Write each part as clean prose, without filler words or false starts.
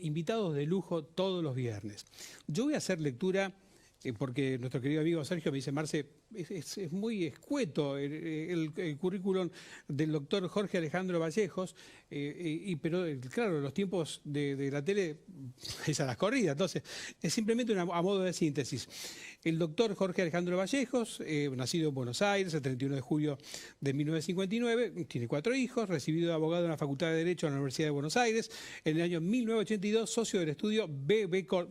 invitados de lujo todos los viernes. Yo voy a hacer lectura, porque nuestro querido amigo Sergio me dice, Marce, es muy escueto el currículum del doctor Jorge Alejandro Vallejos, pero claro, los tiempos de la tele es a las corridas, entonces es simplemente a modo de síntesis. El doctor Jorge Alejandro Vallejos, nacido en Buenos Aires el 31 de julio de 1959, tiene 4 hijos, recibido de abogado en la Facultad de Derecho de la Universidad de Buenos Aires, en el año 1982, socio del estudio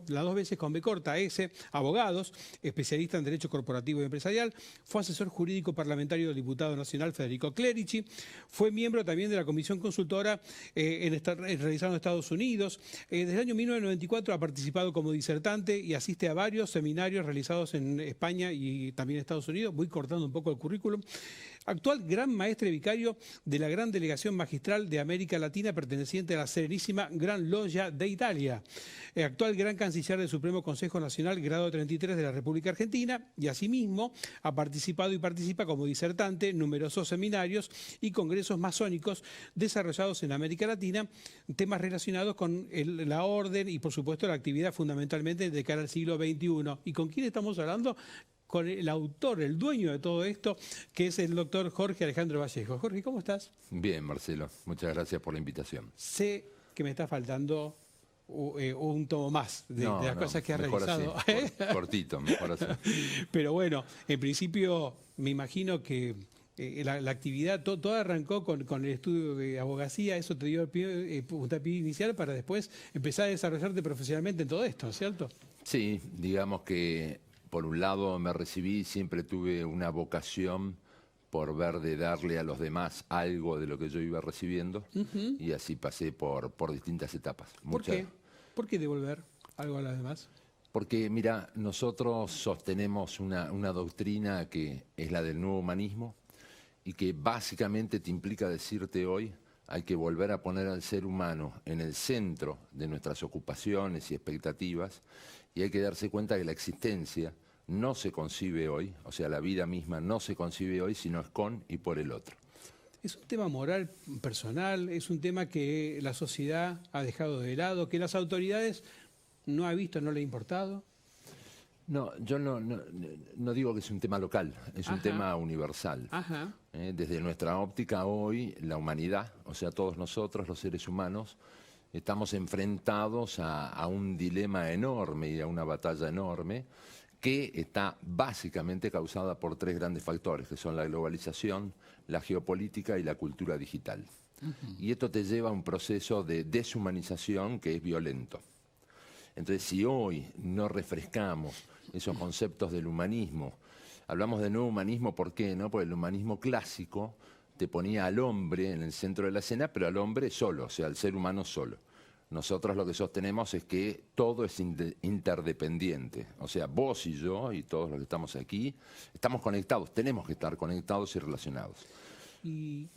las 2 veces con B corta S, abogados, especialista en Derecho Corporativo y Empresarial, fue asesor jurídico parlamentario del diputado nacional Federico Clerici, fue miembro también de la comisión consultora realizada en Estados Unidos. Desde el año 1994 ha participado como disertante y asiste a varios seminarios realizados en España y también en Estados Unidos. Voy cortando un poco el currículum. Actual gran maestre vicario de la Gran Delegación Magistral de América Latina perteneciente a la Serenísima Gran Logia de Italia. Actual gran canciller del Supremo Consejo Nacional, grado 33 de la República Argentina, y asimismo ha participado y participa como disertante en numerosos seminarios y congresos masónicos desarrollados en América Latina, temas relacionados con la orden y por supuesto la actividad fundamentalmente de cara al siglo XXI. ¿Y con quién estamos hablando? Con el autor, el dueño de todo esto, que es el doctor Jorge Alejandro Vallejos. Jorge, ¿cómo estás? Bien, Marcelo. Muchas gracias por la invitación. Sé que me está faltando un tomo más de las cosas que has realizado. Así, cortito, mejor así. Pero bueno, en principio me imagino que la actividad, todo arrancó con el estudio de abogacía, eso te dio el puntapié inicial para después empezar a desarrollarte profesionalmente en todo esto, ¿cierto? Sí, digamos que por un lado me recibí, siempre tuve una vocación por ver de darle a los demás algo de lo que yo iba recibiendo, y así pasé por distintas etapas. ¿Por qué? ¿Por qué devolver algo a los demás? Porque, mira, nosotros sostenemos una doctrina que es la del nuevo humanismo y que básicamente te implica decirte hoy hay que volver a poner al ser humano en el centro de nuestras ocupaciones y expectativas, y hay que darse cuenta que la existencia no se concibe hoy, o sea, la vida misma no se concibe hoy, sino es con y por el otro. ¿Es un tema moral, personal? ¿Es un tema que la sociedad ha dejado de lado, que las autoridades no ha visto, no le ha importado? No, yo no digo que es un tema local, es un tema universal. Desde nuestra óptica hoy, la humanidad, o sea, todos nosotros, los seres humanos, estamos enfrentados a un dilema enorme y a una batalla enorme que está básicamente causada por 3 grandes factores, que son la globalización, la geopolítica y la cultura digital. Y esto te lleva a un proceso de deshumanización que es violento. Entonces, si hoy no refrescamos esos conceptos del humanismo, hablamos de nuevo humanismo, ¿por qué? ¿No? Porque el humanismo clásico te ponía al hombre en el centro de la escena, pero al hombre solo, o sea, al ser humano solo. Nosotros lo que sostenemos es que todo es interdependiente. O sea, vos y yo y todos los que estamos aquí estamos conectados, tenemos que estar conectados y relacionados. ¿Y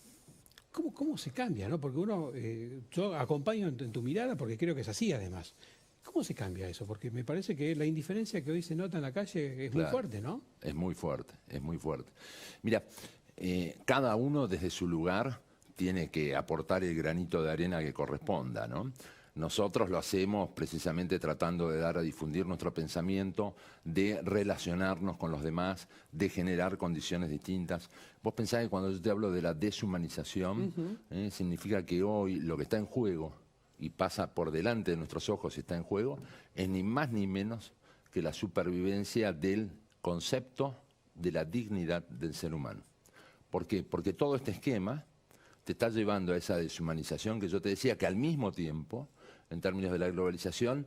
cómo se cambia, no? Porque yo acompaño en tu mirada porque creo que es así además. ¿Cómo se cambia eso? Porque me parece que la indiferencia que hoy se nota en la calle es muy fuerte, ¿no? Es muy fuerte, es muy fuerte. Mira, cada uno desde su lugar tiene que aportar el granito de arena que corresponda, ¿no? Nosotros lo hacemos precisamente tratando de dar a difundir nuestro pensamiento, de relacionarnos con los demás, de generar condiciones distintas. Vos pensás que cuando yo te hablo de la deshumanización, significa que hoy lo que está en juego y pasa por delante de nuestros ojos y está en juego, es ni más ni menos que la supervivencia del concepto de la dignidad del ser humano. ¿Por qué? Porque todo este esquema te está llevando a esa deshumanización que yo te decía, que al mismo tiempo, en términos de la globalización,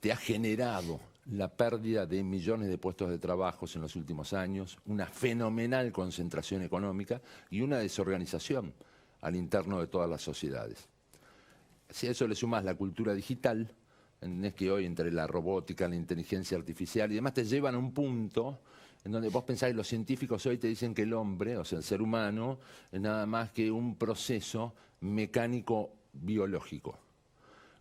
te ha generado la pérdida de millones de puestos de trabajo en los últimos años, una fenomenal concentración económica y una desorganización al interno de todas las sociedades. Si a eso le sumas la cultura digital, entendés que hoy entre la robótica, la inteligencia artificial y demás te llevan a un punto en donde vos pensás que los científicos hoy te dicen que el hombre, o sea, el ser humano, es nada más que un proceso mecánico biológico.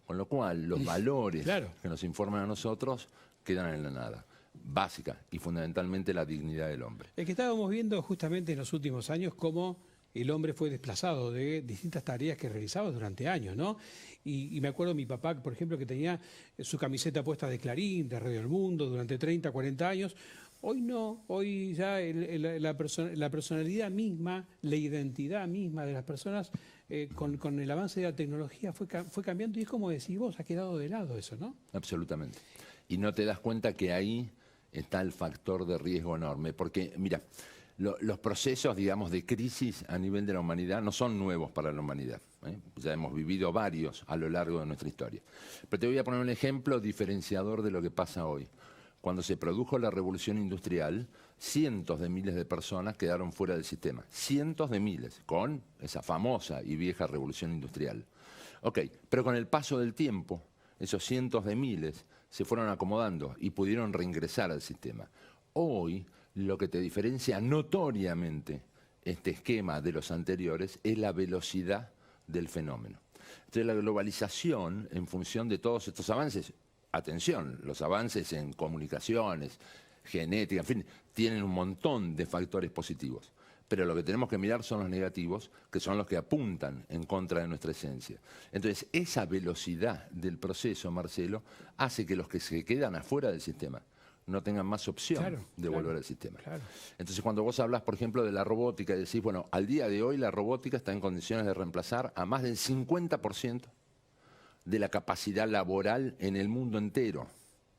Con lo cual, los valores que nos informan a nosotros quedan en la nada. Básica y fundamentalmente la dignidad del hombre. Es que estábamos viendo justamente en los últimos años cómo el hombre fue desplazado de distintas tareas que realizaba durante años, ¿no? Y me acuerdo de mi papá, por ejemplo, que tenía su camiseta puesta de Clarín, de Radio El Mundo, durante 30, 40 años. Hoy no, hoy ya la personalidad misma, la identidad misma de las personas, con el avance de la tecnología fue cambiando, y es como decís vos, ha quedado de lado eso, ¿no? Absolutamente. Y no te das cuenta que ahí está el factor de riesgo enorme, porque mira, los procesos, digamos, de crisis a nivel de la humanidad no son nuevos para la humanidad, ¿eh? Ya hemos vivido varios a lo largo de nuestra historia. Pero te voy a poner un ejemplo diferenciador de lo que pasa hoy. Cuando se produjo la revolución industrial, cientos de miles de personas quedaron fuera del sistema. Cientos de miles, con esa famosa y vieja revolución industrial. Ok, pero con el paso del tiempo, esos cientos de miles se fueron acomodando y pudieron reingresar al sistema. Hoy, lo que te diferencia notoriamente este esquema de los anteriores es la velocidad del fenómeno. Entonces, la globalización, en función de todos estos avances, atención, los avances en comunicaciones, genética, en fin, tienen un montón de factores positivos. Pero lo que tenemos que mirar son los negativos, que son los que apuntan en contra de nuestra esencia. Entonces, esa velocidad del proceso, Marcelo, hace que los que se quedan afuera del sistema no tengan más opción de volver al sistema. Claro. Entonces, cuando vos hablas, por ejemplo, de la robótica y decís, bueno, al día de hoy la robótica está en condiciones de reemplazar a más del 50% de la capacidad laboral en el mundo entero,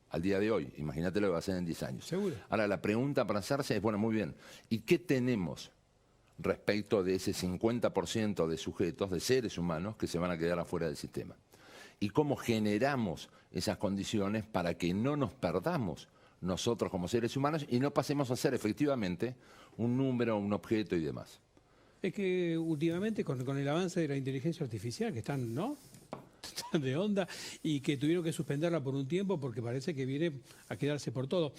al día de hoy. Imagínate lo que va a ser en 10 años. Seguro. Ahora, la pregunta para hacerse es, bueno, muy bien, ¿y qué tenemos respecto de ese 50% de sujetos, de seres humanos, que se van a quedar afuera del sistema? ¿Y cómo generamos esas condiciones para que no nos perdamos nosotros como seres humanos y no pasemos a ser efectivamente un número, un objeto y demás? Es que últimamente con el avance de la inteligencia artificial, que están, ¿no?, de onda, y que tuvieron que suspenderla por un tiempo porque parece que viene a quedarse por todo.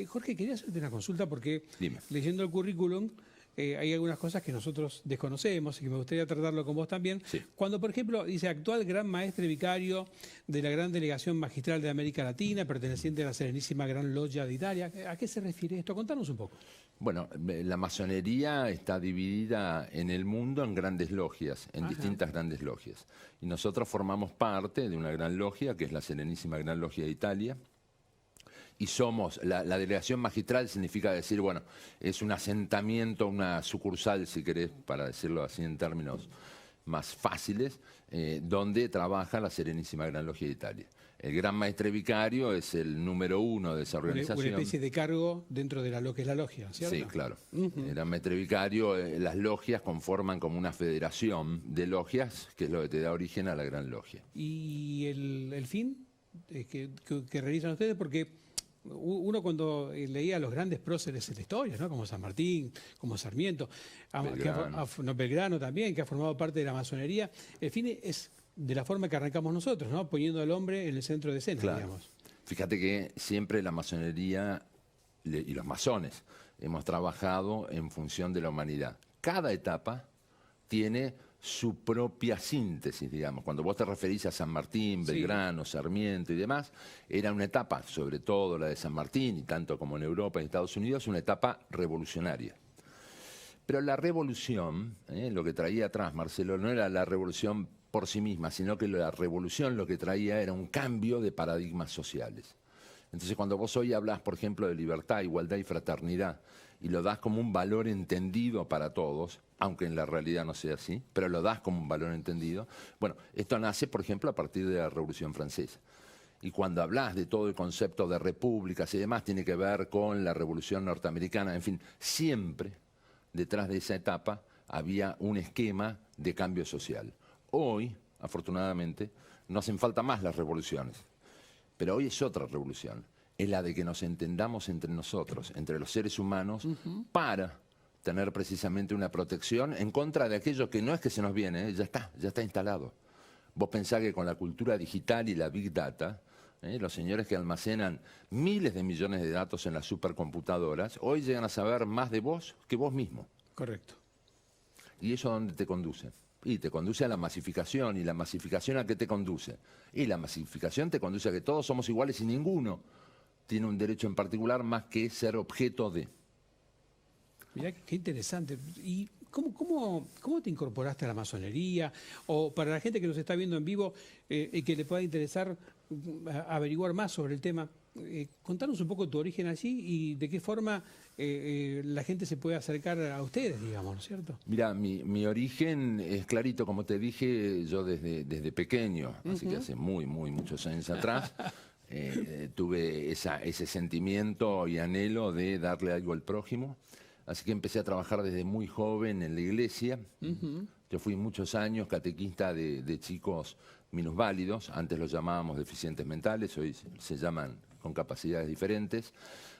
Jorge, quería hacerte una consulta porque leyendo el currículum hay algunas cosas que nosotros desconocemos y que me gustaría tratarlo con vos también. Sí. Cuando, por ejemplo, dice actual gran maestre vicario de la Gran Delegación Magistral de América Latina, perteneciente a la Serenísima Gran Logia de Italia, ¿a qué se refiere esto? Contanos un poco. Bueno, la masonería está dividida en el mundo en grandes logias, en distintas grandes logias. Y nosotros formamos parte de una gran logia, que es la Serenísima Gran Logia de Italia. Y somos, la delegación magistral significa decir, bueno, es un asentamiento, una sucursal, si querés, para decirlo así en términos más fáciles, donde trabaja la Serenísima Gran Logia de Italia. El gran maestre vicario es el número 1 de esa organización. Una especie de cargo dentro de lo que es la logia, ¿cierto? Sí, claro. El gran maestre vicario, las logias conforman como una federación de logias, que es lo que te da origen a la gran logia. ¿Y el fin que realizan ustedes? Porque uno cuando leía a los grandes próceres de la historia, ¿no?, como San Martín, como Sarmiento, Belgrano también, que ha formado parte de la masonería, el fin es de la forma que arrancamos nosotros, ¿no?, poniendo al hombre en el centro de escena, digamos. Fíjate que siempre la masonería y los masones hemos trabajado en función de la humanidad. Cada etapa tiene su propia síntesis, digamos. Cuando vos te referís a San Martín, Belgrano, Sarmiento y demás, era una etapa, sobre todo la de San Martín, y tanto como en Europa y Estados Unidos, una etapa revolucionaria. Pero la revolución, lo que traía atrás, Marcelo, no era la revolución por sí misma, sino que la revolución lo que traía era un cambio de paradigmas sociales. Entonces, cuando vos hoy hablás, por ejemplo, de libertad, igualdad y fraternidad, y lo das como un valor entendido para todos, aunque en la realidad no sea así, pero lo das como un valor entendido, bueno, esto nace, por ejemplo, a partir de la Revolución Francesa. Y cuando hablas de todo el concepto de repúblicas y demás, tiene que ver con la Revolución Norteamericana, en fin, siempre detrás de esa etapa había un esquema de cambio social. Hoy, afortunadamente, no hacen falta más las revoluciones, pero hoy es otra revolución. Es la de que nos entendamos entre nosotros, entre los seres humanos, para tener precisamente una protección en contra de aquello que no es que se nos viene, ya está instalado. Vos pensás que con la cultura digital y la Big Data, los señores que almacenan miles de millones de datos en las supercomputadoras, hoy llegan a saber más de vos que vos mismo. Correcto. ¿Y eso a dónde te conduce? Y te conduce a la masificación. ¿Y la masificación a qué te conduce? Y la masificación te conduce a que todos somos iguales y ninguno tiene un derecho en particular más que ser objeto de. Mirá qué interesante. ¿Y ¿Cómo te incorporaste a la masonería? O para la gente que nos está viendo en vivo y que le pueda interesar averiguar más sobre el tema, contanos un poco tu origen allí y de qué forma la gente se puede acercar a ustedes, digamos, ¿no es cierto? Mira, mi origen es clarito, como te dije, yo desde pequeño, así que hace muchos años atrás, tuve ese sentimiento y anhelo de darle algo al prójimo. Así que empecé a trabajar desde muy joven en la iglesia. Yo fui muchos años catequista de chicos minusválidos, antes los llamábamos deficientes mentales, hoy se llaman con capacidades diferentes.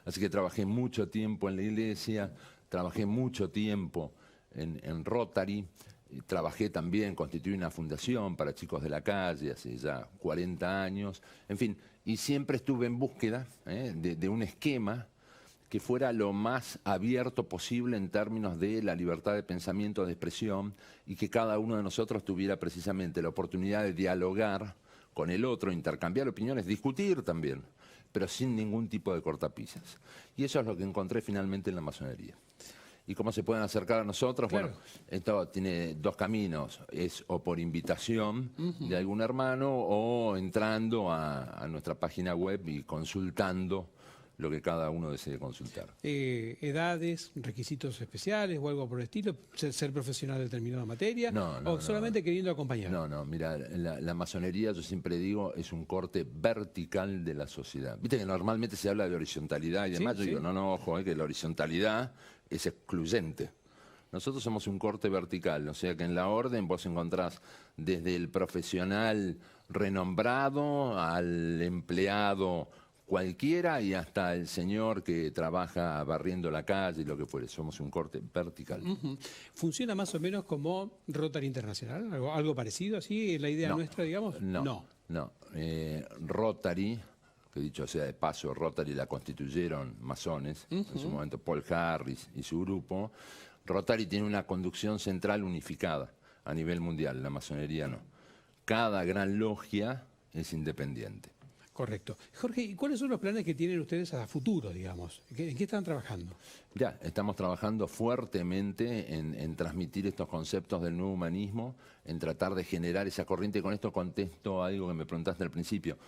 Así que trabajé mucho tiempo en la iglesia, trabajé mucho tiempo en Rotary, y trabajé también, constituí una fundación para chicos de la calle hace ya 40 años, en fin, y siempre estuve en búsqueda de un esquema que fuera lo más abierto posible en términos de la libertad de pensamiento, de expresión, y que cada uno de nosotros tuviera precisamente la oportunidad de dialogar con el otro, intercambiar opiniones, discutir también, pero sin ningún tipo de cortapisas. Y eso es lo que encontré finalmente en la masonería. ¿Y cómo se pueden acercar a nosotros? Claro. Bueno, esto tiene dos caminos, es o por invitación de algún hermano o entrando a nuestra página web y consultando lo que cada uno desee consultar. ¿Edades, requisitos especiales o algo por el estilo? ¿Ser profesional de determinada materia? ¿O solamente queriendo acompañar? No, mira, la masonería, yo siempre digo, es un corte vertical de la sociedad. Viste que normalmente se habla de horizontalidad y demás. Yo digo, no, ojo, que la horizontalidad es excluyente. Nosotros somos un corte vertical, o sea que en la orden vos encontrás desde el profesional renombrado al empleado cualquiera y hasta el señor que trabaja barriendo la calle y lo que fuere. Somos un corte vertical. ¿Funciona más o menos como Rotary Internacional? ¿Algo parecido así? ¿La idea nuestra, digamos? No. Rotary, que dicho sea de paso, Rotary la constituyeron masones, en su momento Paul Harris y su grupo. Rotary tiene una conducción central unificada a nivel mundial, la masonería no. Cada gran logia es independiente. Correcto. Jorge, ¿y cuáles son los planes que tienen ustedes a futuro, digamos? ¿En qué están trabajando? Ya, estamos trabajando fuertemente en transmitir estos conceptos del nuevo humanismo, en tratar de generar esa corriente. Con esto contesto algo que me preguntaste al principio.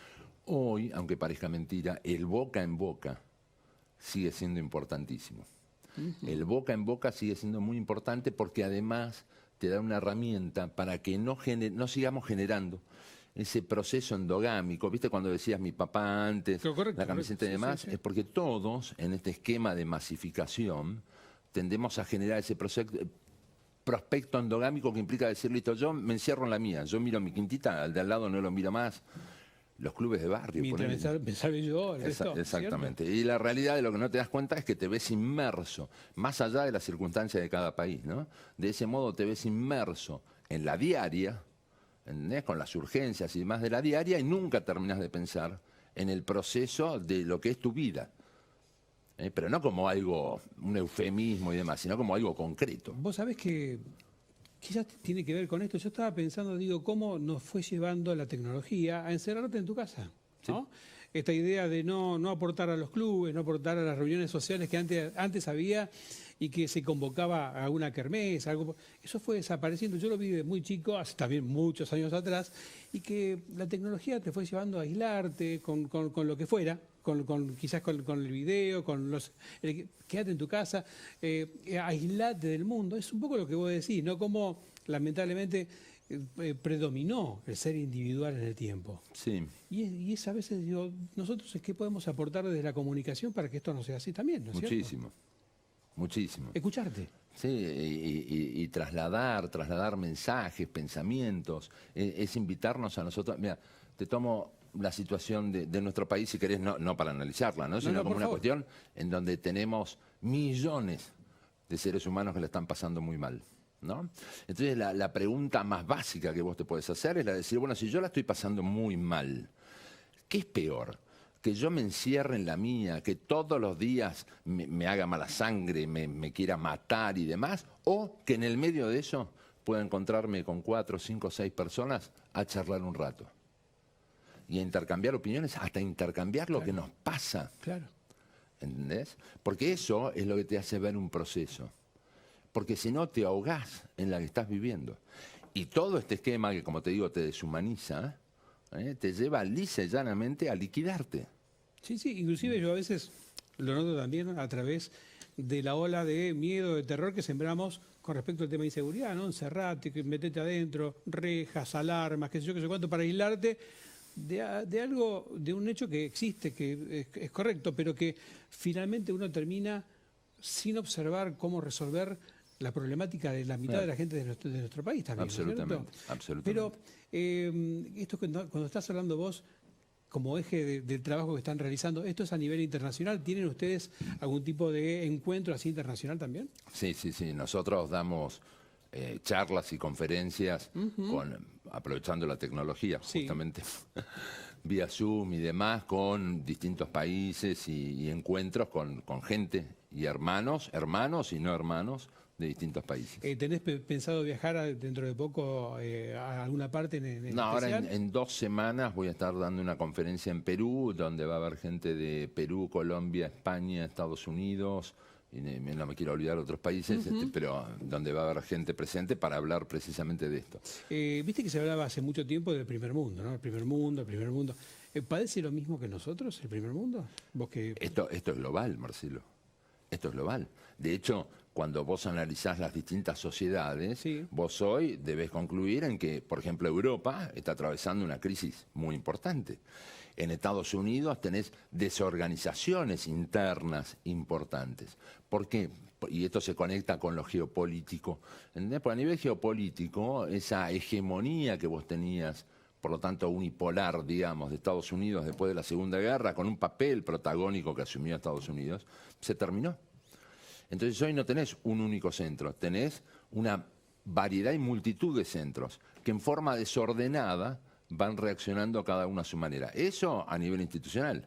Hoy, aunque parezca mentira, el boca en boca sigue siendo importantísimo. El boca en boca sigue siendo muy importante porque además te da una herramienta para que no sigamos generando ese proceso endogámico. ¿Viste cuando decías mi papá antes, la camiseta y demás? Sí. Es porque todos, en este esquema de masificación, tendemos a generar ese prospecto endogámico que implica decir, listo, yo me encierro en la mía, yo miro mi quintita, al de al lado no lo miro más. Los clubes de barrio. Mientras me salve yo, el resto, exactamente. ¿cierto? Y la realidad de lo que no te das cuenta es que te ves inmerso, más allá de las circunstancias de cada país, ¿no? De ese modo te ves inmerso en la diaria, con las urgencias y demás de la diaria, y nunca terminas de pensar en el proceso de lo que es tu vida. Pero no como algo, un eufemismo y demás, sino como algo concreto. Vos sabés que quizás tiene que ver con esto. Yo estaba pensando, digo, cómo nos fue llevando la tecnología a encerrarte en tu casa, ¿no? Sí. Esta idea de no aportar a los clubes, no aportar a las reuniones sociales que antes había y que se convocaba a una kermés, algo. Eso fue desapareciendo. Yo lo vi de muy chico, hace también muchos años atrás, y que la tecnología te fue llevando a aislarte con lo que fuera, quizás con el video, quédate en tu casa, aislate del mundo. Es un poco lo que vos decís, ¿no? Como lamentablemente predominó el ser individual en el tiempo. Sí. Y es a veces, digo, nosotros es que podemos aportar desde la comunicación para que esto no sea así también, ¿no es cierto? Muchísimo. Escucharte. Sí, y trasladar mensajes, pensamientos, es invitarnos a nosotros. Mira, te tomo la situación de nuestro país, si querés, no para analizarla, ¿no? Sino como una cuestión en donde tenemos millones de seres humanos que la están pasando muy mal, ¿no? Entonces la pregunta más básica que vos te puedes hacer es la de decir, bueno, si yo la estoy pasando muy mal, ¿qué es peor? Que yo me encierre en la mía, que todos los días me haga mala sangre, me quiera matar y demás, o que en el medio de eso pueda encontrarme con 4, 5, 6 personas a charlar un rato. Y a intercambiar opiniones, hasta intercambiar lo que nos pasa. Claro. ¿Entendés? Porque eso es lo que te hace ver un proceso. porque si no te ahogás en la que estás viviendo. Y todo este esquema que, como te digo, te deshumaniza, te lleva lisa y llanamente a liquidarte. Sí, sí, inclusive yo a veces lo noto también a través de la ola de miedo, de terror que sembramos con respecto al tema de inseguridad, ¿no? Encerrate, metete adentro, rejas, alarmas, qué sé yo, qué sé cuánto, para aislarte de algo, de un hecho que existe, que es correcto, pero que finalmente uno termina sin observar cómo resolver la problemática de la mitad de la gente de nuestro país también. Absolutamente, ¿no es cierto? absolutamente. Pero esto cuando estás hablando vos como eje del trabajo que están realizando, ¿esto es a nivel internacional? ¿Tienen ustedes algún tipo de encuentro así internacional también? Sí, sí, sí. Nosotros damos charlas y conferencias aprovechando la tecnología, Sí. justamente vía Zoom y demás, con distintos países y encuentros con gente y hermanos y no hermanos de distintos países. ¿Tenés pensado viajar dentro de poco a alguna parte en No, ahora especial? en 2 semanas voy a estar dando una conferencia en Perú, donde va a haber gente de Perú, Colombia, España, Estados Unidos, y no me quiero olvidar otros países, pero donde va a haber gente presente para hablar precisamente de esto. Viste que se hablaba hace mucho tiempo del primer mundo, ¿no? El primer mundo, el primer mundo. ¿Padece lo mismo que nosotros, el primer mundo? Vos que... Esto es global, Marcelo. Esto es global. De hecho, cuando vos analizás las distintas sociedades, Sí. vos hoy debes concluir en que, por ejemplo, Europa está atravesando una crisis muy importante. En Estados Unidos tenés desorganizaciones internas importantes. ¿Por qué? Y esto se conecta con lo geopolítico. ¿Entendés? Porque a nivel geopolítico, esa hegemonía que vos tenías, por lo tanto unipolar, digamos, de Estados Unidos después de la Segunda Guerra, con un papel protagónico que asumió Estados Unidos, se terminó. Entonces hoy no tenés un único centro, tenés una variedad y multitud de centros que en forma desordenada van reaccionando cada uno a su manera. Eso a nivel institucional.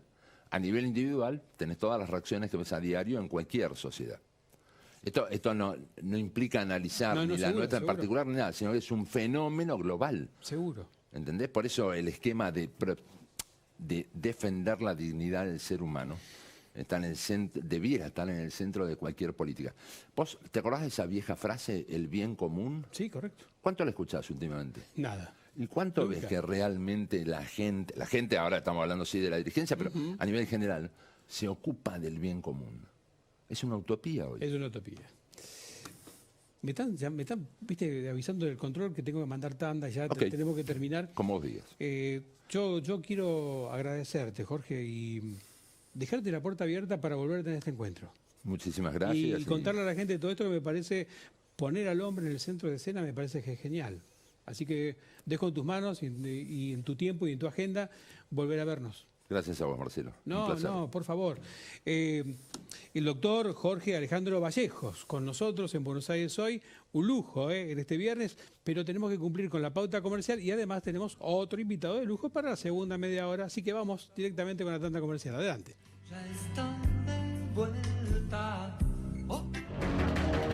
A nivel individual tenés todas las reacciones que ves a diario en cualquier sociedad. Esto no implica analizar ni la seguro, nuestra en seguro. particular ni nada, sino que es un fenómeno global. Seguro. ¿Entendés? Por eso el esquema de defender la dignidad del ser humano está en el debiera estar en el centro de cualquier política. ¿Vos te acordás de esa vieja frase, el bien común? Sí, correcto. ¿Cuánto la escuchás últimamente? Nada. ¿Y cuánto Nunca. ves que realmente la gente, ahora estamos hablando sí de la dirigencia, pero a nivel general, se ocupa del bien común? Es una utopía hoy. Es una utopía. Me están, viste, avisando del control que tengo que mandar tanda, ya Ok. tenemos que terminar. Como vos digas. Yo quiero agradecerte, Jorge, y dejarte la puerta abierta para volver a tener este encuentro. Muchísimas gracias. Y contarle a la gente todo esto que me parece, poner al hombre en el centro de escena me parece que es genial. Así que dejo en tus manos y en tu tiempo y en tu agenda volver a vernos. Gracias a vos, Marcelo. Un No, placer. no, por favor. El doctor Jorge Alejandro Vallejos, con nosotros en Buenos Aires hoy, un lujo en este viernes, pero tenemos que cumplir con la pauta comercial y además tenemos otro invitado de lujo para la segunda media hora, así que vamos directamente con la tanda comercial. Adelante. Ya está de vuelta.